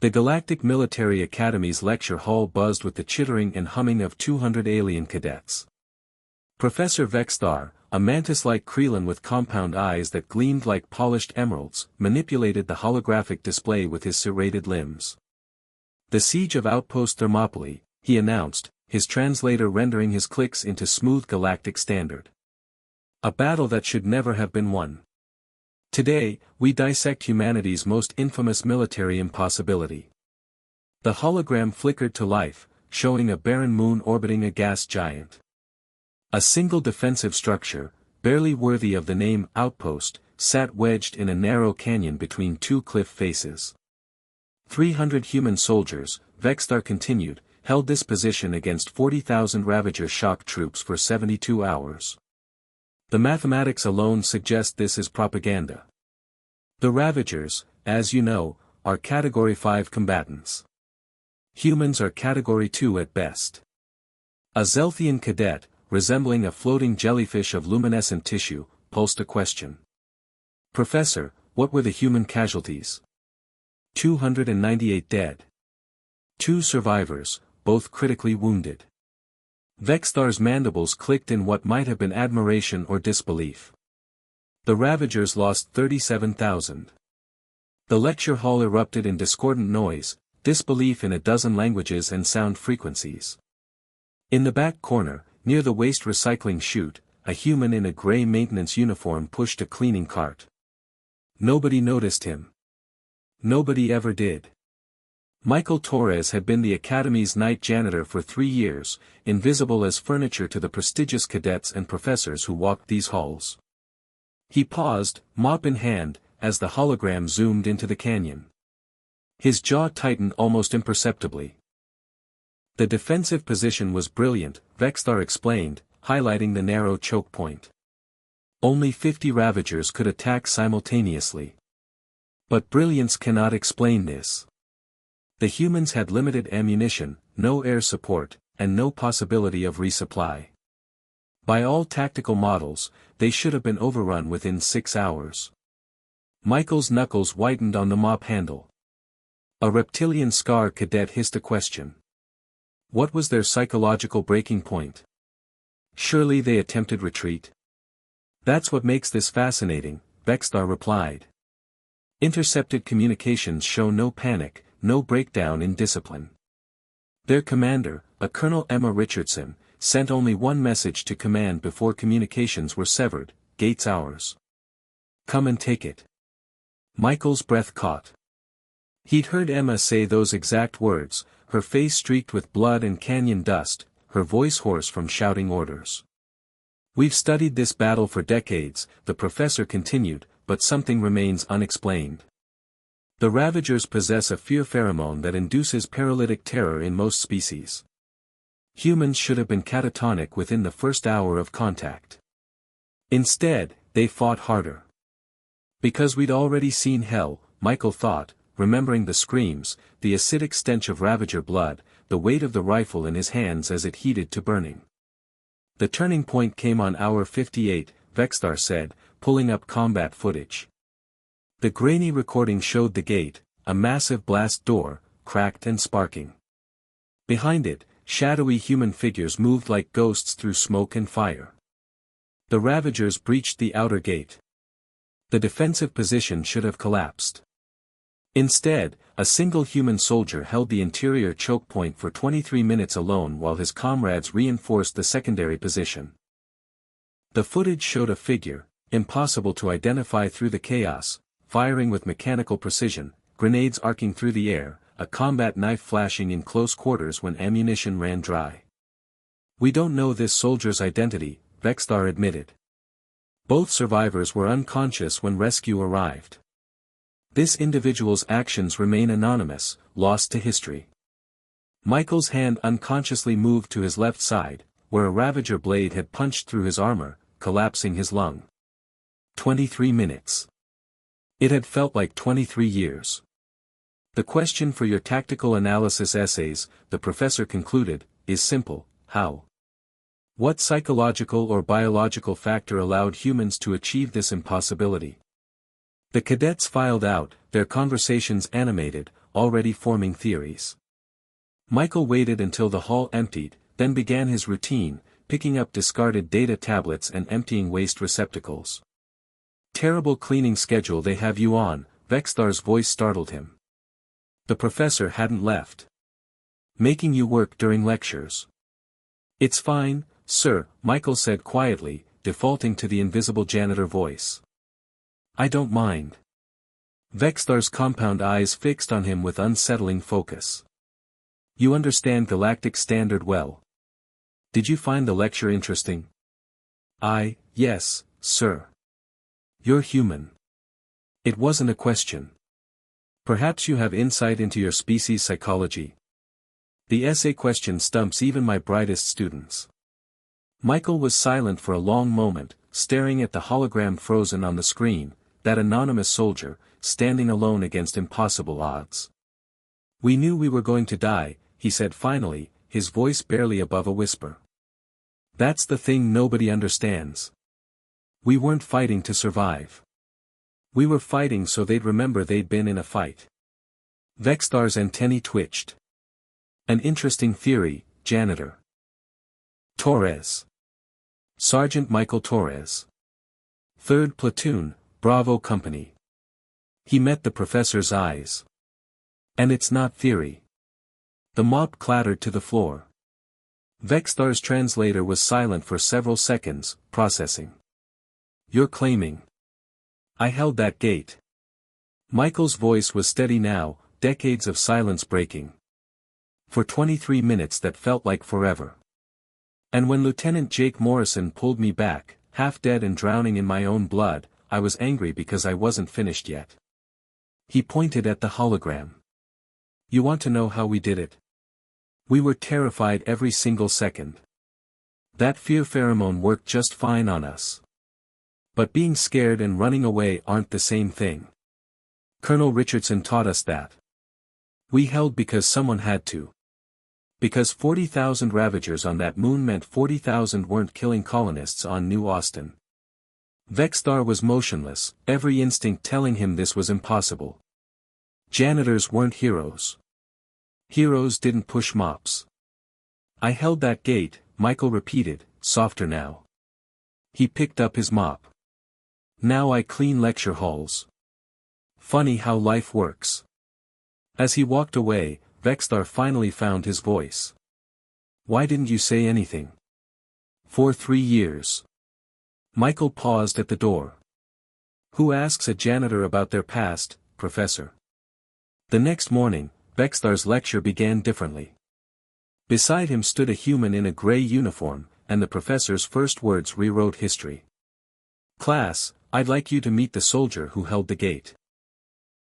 The Galactic Military Academy's lecture hall buzzed with the chittering and humming of 200 alien cadets. Professor Vexthar, a mantis-like Krelin with compound eyes that gleamed like polished emeralds, manipulated the holographic display with his serrated limbs. "The siege of Outpost Thermopylae," he announced, his translator rendering his clicks into smooth galactic standard. "A battle that should never have been won. Today, we dissect humanity's most infamous military impossibility." The hologram flickered to life, showing a barren moon orbiting a gas giant. A single defensive structure, barely worthy of the name outpost, sat wedged in a narrow canyon between two cliff faces. 300 human soldiers, Vexthar continued, held this position against 40,000 Ravager shock troops for 72 hours. The mathematics alone suggest this is propaganda. The Ravagers, as you know, are Category 5 combatants. Humans are Category 2 at best. A Zelthian cadet, resembling a floating jellyfish of luminescent tissue, pulsed a question. "Professor, what were the human casualties?" 298 dead. 2 survivors, both critically wounded. Vexthar's mandibles clicked in what might have been admiration or disbelief. The Ravagers lost 37,000. The lecture hall erupted in discordant noise, disbelief in a dozen languages and sound frequencies. In the back corner, near the waste recycling chute, a human in a gray maintenance uniform pushed a cleaning cart. Nobody noticed him. Nobody ever did. Michael Torres had been the Academy's night janitor for 3 years, invisible as furniture to the prestigious cadets and professors who walked these halls. He paused, mop in hand, as the hologram zoomed into the canyon. His jaw tightened almost imperceptibly. "The defensive position was brilliant," Vexthar explained, highlighting the narrow choke point. "Only 50 Ravagers could attack simultaneously. But brilliance cannot explain this. The humans had limited ammunition, no air support, and no possibility of resupply. By all tactical models, they should have been overrun within 6 hours." Michael's knuckles whitened on the mop handle. A reptilian scar cadet hissed a question. What was their psychological breaking point? Surely they attempted retreat. "That's what makes this fascinating," Vexthar replied. "Intercepted communications show no panic, no breakdown in discipline. Their commander, a Colonel Emma Richardson, sent only one message to command before communications were severed: 'Gate's ours. Come and take it.'" Michael's breath caught. He'd heard Emma say those exact words, her face streaked with blood and canyon dust, her voice hoarse from shouting orders. "We've studied this battle for decades," the professor continued, "but something remains unexplained. The Ravagers possess a fear pheromone that induces paralytic terror in most species. Humans should have been catatonic within the first hour of contact. Instead, they fought harder. Because we'd already seen hell, Michael thought, remembering the screams, the acidic stench of Ravager blood, the weight of the rifle in his hands as it heated to burning. "The turning point came on hour 58, Vexthar said, pulling up combat footage. The grainy recording showed the gate, a massive blast door, cracked and sparking. Behind it, shadowy human figures moved like ghosts through smoke and fire. The Ravagers breached the outer gate. The defensive position should have collapsed. Instead, a single human soldier held the interior choke point for 23 minutes alone while his comrades reinforced the secondary position. The footage showed a figure, impossible to identify through the chaos, firing with mechanical precision, grenades arcing through the air, a combat knife flashing in close quarters when ammunition ran dry. "We don't know this soldier's identity," Vexthar admitted. "Both survivors were unconscious when rescue arrived. This individual's actions remain anonymous, lost to history." Michael's hand unconsciously moved to his left side, where a Ravager blade had punched through his armor, collapsing his lung. 23 minutes. It had felt like 23 years. "The question for your tactical analysis essays," the professor concluded, "is simple: how? What psychological or biological factor allowed humans to achieve this impossibility?" The cadets filed out, their conversations animated, already forming theories. Michael waited until the hall emptied, then began his routine, picking up discarded data tablets and emptying waste receptacles. "Terrible cleaning schedule they have you on," Vexthar's voice startled him. The professor hadn't left. "Making you work during lectures." "It's fine, sir," Michael said quietly, defaulting to the invisible janitor voice. "I don't mind." Vexthar's compound eyes fixed on him with unsettling focus. "You understand galactic standard well. Did you find the lecture interesting?" Yes, sir." "You're human." It wasn't a question. "Perhaps you have insight into your species' psychology?" "The essay question stumps even my brightest students." Michael was silent for a long moment, staring at the hologram frozen on the screen, that anonymous soldier, standing alone against impossible odds. "We knew we were going to die," he said finally, his voice barely above a whisper. "That's the thing nobody understands. We weren't fighting to survive. We were fighting so they'd remember they'd been in a fight." Vexthar's antennae twitched. "An interesting theory, Janitor." "Torres. Sergeant Michael Torres. 3rd Platoon, Bravo Company." He met the professor's eyes. "And it's not theory." The mop clattered to the floor. Vexthar's translator was silent for several seconds, processing. "You're claiming I held that gate." Michael's voice was steady now, decades of silence breaking. "For 23 minutes that felt like forever. And when Lieutenant Jake Morrison pulled me back, half dead and drowning in my own blood, I was angry because I wasn't finished yet." He pointed at the hologram. "You want to know how we did it? We were terrified every single second. That fear pheromone worked just fine on us. But being scared and running away aren't the same thing. Colonel Richardson taught us that. We held because someone had to. Because 40,000 Ravagers on that moon meant 40,000 weren't killing colonists on New Austin." Vexthar was motionless, every instinct telling him this was impossible. Janitors weren't heroes. Heroes didn't push mops. "I held that gate," Michael repeated, softer now. He picked up his mop. "Now I clean lecture halls. Funny how life works." As he walked away, Vexthar finally found his voice. "Why didn't you say anything?" "For 3 years." Michael paused at the door. "Who asks a janitor about their past, Professor?" The next morning, Vexthar's lecture began differently. Beside him stood a human in a gray uniform, and the professor's first words rewrote history. "Class, I'd like you to meet the soldier who held the gate."